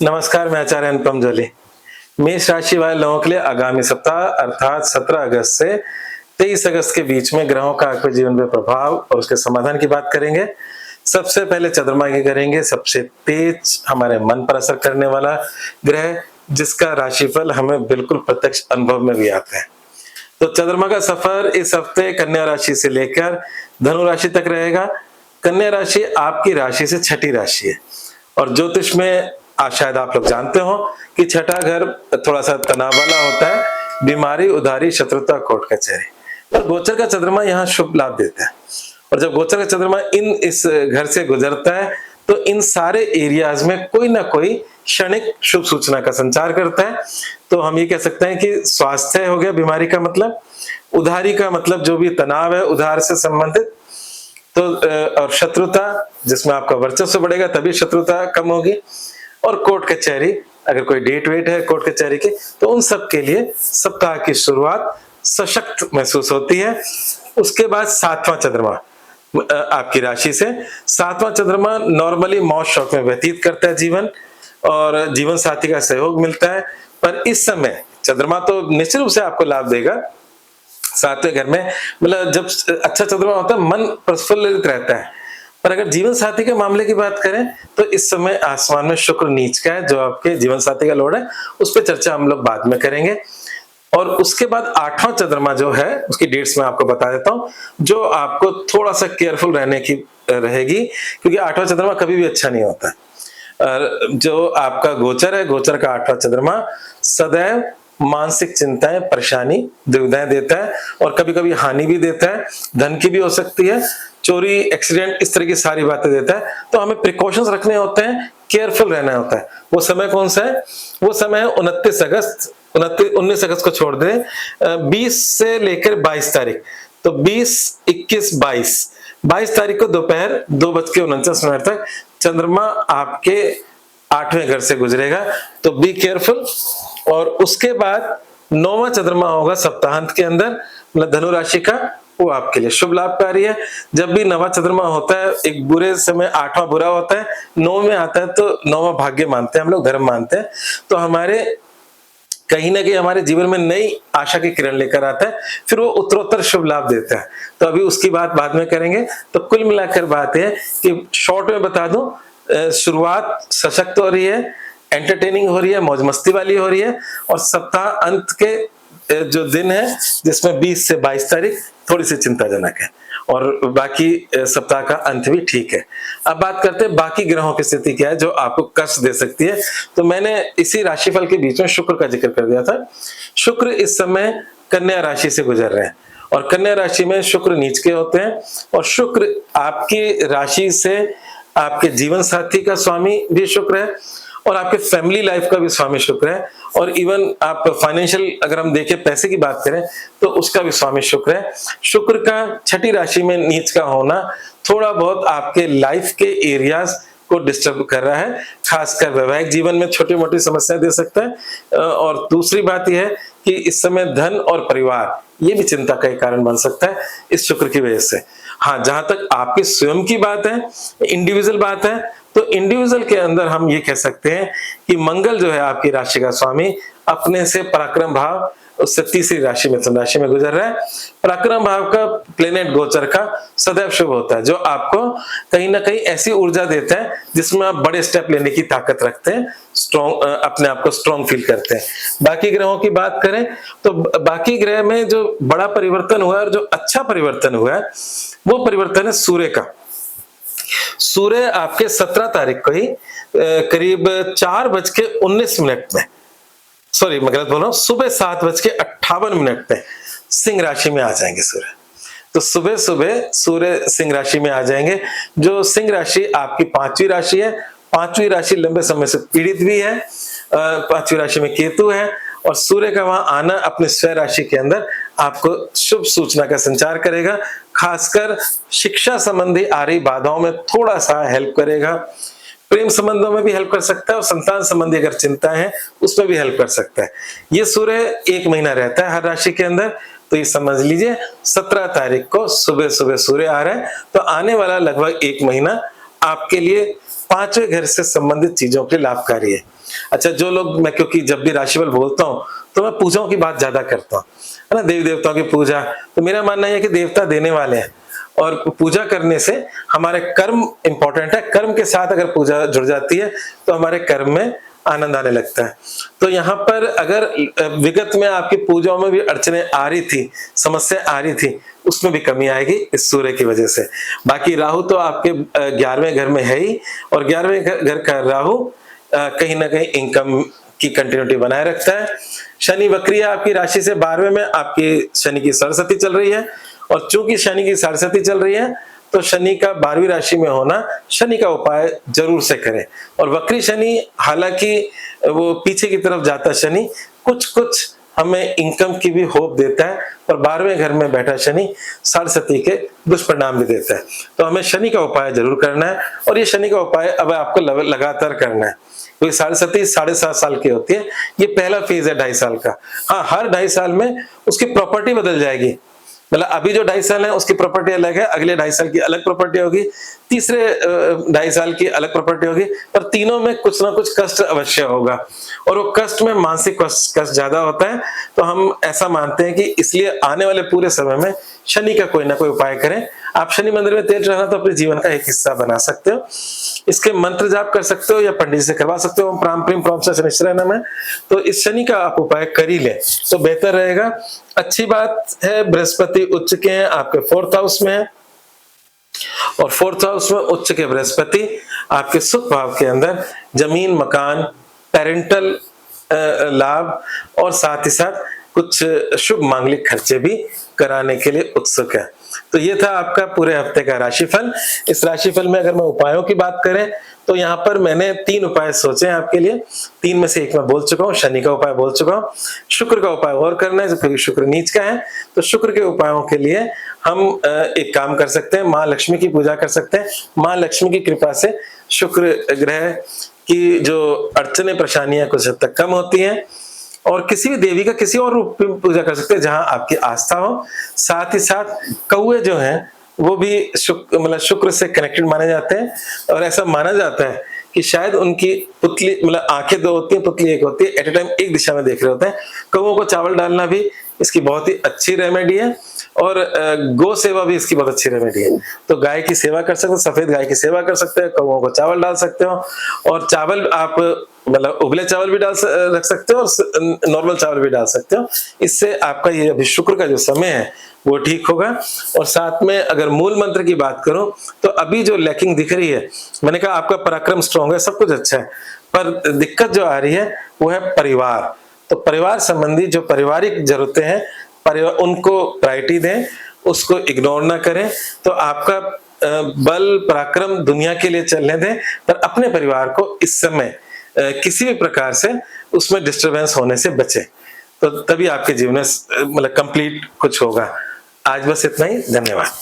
नमस्कार, मैं आचार्य अनुपम जोली। मेष राशि वाले लोगों के लिए आगामी सप्ताह अर्थात 17 अगस्त से 23 अगस्त के बीच में ग्रहों का आपके जीवन पे प्रभाव और उसके समाधान की बात करेंगे। सबसे पहले चंद्रमा की करेंगे। सबसे तेज हमारे मन पर असर करने वाला ग्रह, जिसका राशिफल हमें बिल्कुल प्रत्यक्ष अनुभव में भी आता है। तो चंद्रमा का सफर इस हफ्ते कन्या राशि से लेकर धनु राशि तक रहेगा। कन्या राशि आपकी राशि से छठी राशि है और ज्योतिष में शायद आप लोग जानते हो कि छठा घर थोड़ा सा तनाव वाला होता है, बीमारी, उधारी, शत्रुता, कोर्ट कचहरी। पर गोचर का चंद्रमा यहाँ शुभ लाभ देता है और जब गोचर का चंद्रमा इस घर से गुजरता है तो इन सारे एरियाज में कोई ना कोई क्षणिक शुभ सूचना का संचार करता है। तो हम ये कह सकते हैं कि स्वास्थ्य हो गया बीमारी का मतलब, उधारी का मतलब जो भी तनाव है उधार से संबंधित, तो और शत्रुता जिसमें आपका वर्चस्व बढ़ेगा तभी शत्रुता कम होगी, और कोर्ट कचहरी, अगर कोई डेट वेट है कोर्ट कचहरी की, तो उन सब के लिए सप्ताह की शुरुआत सशक्त महसूस होती है। उसके बाद सातवां चंद्रमा आपकी राशि से, सातवां चंद्रमा नॉर्मली मौज शौक में व्यतीत करता है जीवन, और जीवन साथी का सहयोग मिलता है। पर इस समय चंद्रमा तो निश्चित रूप से आपको लाभ देगा सातवें घर में, मतलब जब अच्छा चंद्रमा होता है मन प्रफुल्लित रहता है। पर अगर जीवन साथी के मामले की बात करें तो इस समय आसमान में शुक्र नीच का है, जो आपके जीवन साथी का लॉर्ड है, उस पर चर्चा हम लोग बाद में करेंगे। और उसके बाद आठवां चंद्रमा जो है उसकी डेट्स मैं आपको बता देता हूं, जो आपको थोड़ा सा केयरफुल रहने की रहेगी, क्योंकि आठवां चंद्रमा कभी भी अच्छा नहीं होता। जो आपका गोचर है, गोचर का आठवां चंद्रमा सदैव मानसिक चिंताएं, परेशानी, दुविधाएं देता है और कभी कभी हानि भी देता है, धन की भी हो सकती है, चोरी, एक्सीडेंट, इस तरह की सारी बातें देता है। तो हमें प्रिकॉशंस रखने होते हैं, केयरफुल रहना होता है। वो समय कौन सा है? वो समय है 19 अगस्त को छोड़ दें, 20 से लेकर 22 तारीख। तो 20, 21, 22 तारीख को दोपहर 2:49 तक चंद्रमा आपके 8वें घर से गुजरेगा, तो बी केयरफुल। और उसके बाद 9वां चंद्रमा होगा सप्ताहांत के अंदर, मतलब धनु राशि का, वो आपके लिए शुभ लाभकारी है। जब भी 9वां चंद्रमा होता है, एक बुरे समय 8वां बुरा होता है, 9 में आता है तो 9वां भाग्य मानते हैं हम लोग, धर्म मानते हैं। तो हमारे कहीं ना कहीं हमारे जीवन में नई आशा की किरण लेकर आता है, फिर वो उत्तरोत्तर शुभ लाभ देता है। तो अभी उसकी बात बाद में करेंगे। तो कुल मिलाकर बात है कि शॉर्ट में बता दूं, शुरुआत सशक्त हो रही है, एंटरटेनिंग हो रही है, मौज मस्ती वाली हो रही है, और सप्ताह अंत के जो दिन है जिसमें 20 से 22 तारीख थोड़ी सी चिंताजनक है, और बाकी सप्ताह का अंत भी ठीक है। अब बात करते हैं बाकी ग्रहों की स्थिति क्या है जो आपको कष्ट दे सकती है। तो मैंने इसी राशिफल के बीच में शुक्र का जिक्र कर दिया था। शुक्र इस समय कन्या राशि से गुजर रहे हैं और कन्या राशि में शुक्र नीच के होते हैं, और शुक्र आपकी राशि से आपके जीवन साथी का स्वामी भी शुक्र है और आपके फैमिली लाइफ का भी स्वामी शुक्र है, और इवन आप फाइनेंशियल अगर हम देखें पैसे की बात करें तो उसका भी स्वामी शुक्र है। शुक्र का छठी राशि में नीच का होना थोड़ा बहुत आपके लाइफ के एरियाज को डिस्टर्ब कर रहा है, खासकर वैवाहिक जीवन में छोटी मोटी समस्याएं दे सकता है। और दूसरी बात यह है कि इस समय धन और परिवार ये भी चिंता का एक कारण बन सकता है इस शुक्र की वजह से। हाँ, जहां तक आपके स्वयं की बात है, इंडिविजुअल बात है, तो इंडिविजुअल के अंदर हम ये कह सकते हैं कि मंगल जो है आपकी राशि का स्वामी अपने से पराक्रम भाव उससे तीसरी राशि मिथुन राशि में गुजर रहा है। पराक्रम भाव का प्लेनेट गोचर का सदैव शुभ होता है, जो आपको कहीं ना कहीं ऐसी ऊर्जा देता है जिसमें आप बड़े स्टेप लेने की ताकत रखते हैं, स्ट्रॉन्ग, अपने आप को स्ट्रॉन्ग फील करते हैं। बाकी ग्रहों की बात करें तो बाकी ग्रह में जो बड़ा परिवर्तन हुआ है और जो अच्छा परिवर्तन हुआ है वो परिवर्तन है सूर्य का। सूर्य आपके 17 तारीख को ही करीब 4:19 में, सॉरी मैं गलत बोल रहा हूं, सुबह 7:58 में सिंह राशि में आ जाएंगे सूर्य। तो सुबह सुबह सूर्य सिंह राशि में आ जाएंगे, जो सिंह राशि आपकी 5वीं राशि है। 5वीं राशि लंबे समय से पीड़ित भी है, 5वीं राशि में केतु है, और सूर्य का वहां आना अपने स्वयं राशि के अंदर आपको शुभ सूचना का संचार करेगा। खासकर शिक्षा संबंधी आ रही बाधाओं में थोड़ा सा हेल्प करेगा, प्रेम संबंधों में भी हेल्प कर सकता है, और संतान संबंधी अगर चिंता है उसमें भी हेल्प कर सकता है। ये सूर्य 1 महीना रहता है हर राशि के अंदर, तो ये समझ लीजिए 17 तारीख को सुबह सुबह सूर्य आ रहा है। तो आने वाला लगभग 1 महीना आपके लिए 5वें घर से संबंधित चीजों के लिए लाभकारी है। अच्छा, जो लोग, मैं क्योंकि जब भी राशिफल बोलता हूँ तो मैं पूजाओं की बात ज्यादा करता हूँ, है ना, देवी देवताओं की पूजा। तो मेरा मानना है कि देवता देने वाले हैं और पूजा करने से हमारे कर्म इंपॉर्टेंट है। कर्म के साथ अगर पूजा जुड़ जाती है तो हमारे कर्म में आनंद आने लगता है। तो यहाँ पर अगर विगत में आपकी पूजाओं में भी अड़चने आ रही थी, समस्या आ रही थी, उसमें भी कमी आएगी इस सूर्य की वजह से। बाकी राहु तो आपके 11वें घर में है ही, और 11वें घर का राहु कहीं ना कहीं इनकम की कंटिन्यूटी बनाए रखता है। शनि वक्री है आपकी राशि से 12वें में, आपकी शनि की सरस्वती चल रही है, और चूंकि शनि की सरस्वती चल रही है तो शनि का 12वीं राशि में होना, शनि का उपाय जरूर से करें। और वक्री शनि, हालांकि वो पीछे की तरफ जाता शनि कुछ कुछ हमें इनकम की भी होप देता है, और 12वें घर में बैठा शनि सरस्वती के दुष्परिणाम भी देता है। तो हमें शनि का उपाय जरूर करना है, और ये शनि का उपाय अब आपको लगातार करना है, क्योंकि सरस्वती 7.5 साल की होती है। ये पहला फेज है 2.5 साल का। हाँ, हर 2.5 साल में उसकी प्रॉपर्टी बदल जाएगी। मतलब अभी जो 2.5 साल है उसकी प्रॉपर्टी अलग है, अगले 2.5 साल की अलग प्रॉपर्टी होगी, तीसरे 2.5 साल की अलग प्रॉपर्टी होगी, पर तीनों में कुछ ना कुछ कष्ट अवश्य होगा, और वो कष्ट में मानसिक कष्ट ज्यादा होता है। तो हम ऐसा मानते हैं कि इसलिए आने वाले पूरे समय में शनि का कोई ना कोई उपाय करें। आप शनि मंदिर में तेल चढ़ाना तो अपने जीवन का एक हिस्सा बना सकते हो। इसके मंत्र जाप कर सकते हो या पंडित से करवा सकते हो, प्राम प्रीम प्रॉम से शनिश्चराय नमः। तो इस शनि का आप उपाय कर ही लें तो बेहतर रहेगा। अच्छी बात है, बृहस्पति उच्च के हैं, आपके 4th हाउस में है, और 4th हाउस में उच्च के बृहस्पति आपके सुख भाव के अंदर जमीन, मकान, पेरेंटल लाभ, और साथ ही साथ कुछ शुभ मांगलिक खर्चे भी कराने के लिए उत्सुक है। तो ये था आपका पूरे हफ्ते का राशिफल। इस राशिफल में अगर मैं उपायों की बात करें तो यहाँ पर मैंने 3 उपाय सोचे हैं आपके लिए। 3 में से एक मैं बोल चुका हूँ, शनि का उपाय बोल चुका हूँ। शुक्र का उपाय और करना है क्योंकि शुक्र नीच का है। तो शुक्र के उपायों के लिए हम एक काम कर सकते हैं, माँ लक्ष्मी की पूजा कर सकते हैं। माँ लक्ष्मी की कृपा से शुक्र ग्रह की जो अड़चने परेशानियां कुछ हद तक कम होती हैं, और किसी भी देवी का किसी और रूप में पूजा कर सकते हैं जहां आपकी आस्था हो। साथ ही साथ कौए जो हैं वो भी शुक्र से कनेक्टेड माने जाते हैं, और ऐसा माना जाता है कि शायद उनकी पुतली, मतलब आंखें 2 होती हैं, पुतली 1 होती है, एट ए टाइम एक दिशा में देख रहे होते हैं। कौओं को चावल डालना भी इसकी बहुत ही अच्छी रेमेडी है, और गौ सेवा भी इसकी बहुत अच्छी रेमेडी है। तो गाय की सेवा कर सकते हो, सफेद गाय की सेवा कर सकते हो, कौओं को चावल डाल सकते हो, और चावल आप मतलब उबले चावल भी रख सकते हो और नॉर्मल चावल भी डाल सकते हो। इससे आपका ये अभी शुक्र का जो समय है वो ठीक होगा। और साथ में अगर मूल मंत्र की बात करूं तो अभी जो लैकिंग दिख रही है, मैंने कहा आपका पराक्रम स्ट्रॉन्ग है, सब कुछ अच्छा है, पर दिक्कत जो आ रही है वो है परिवार। तो परिवार संबंधी जो पारिवारिक जरूरतें हैं, परिवार उनको प्रायोरिटी दें, उसको इग्नोर ना करें। तो आपका बल पराक्रम दुनिया के लिए चलने दें, पर अपने परिवार को इस समय किसी भी प्रकार से उसमें डिस्टरबेंस होने से बचे, तो तभी आपके जीवन में मतलब कंप्लीट कुछ होगा। आज बस इतना ही, धन्यवाद।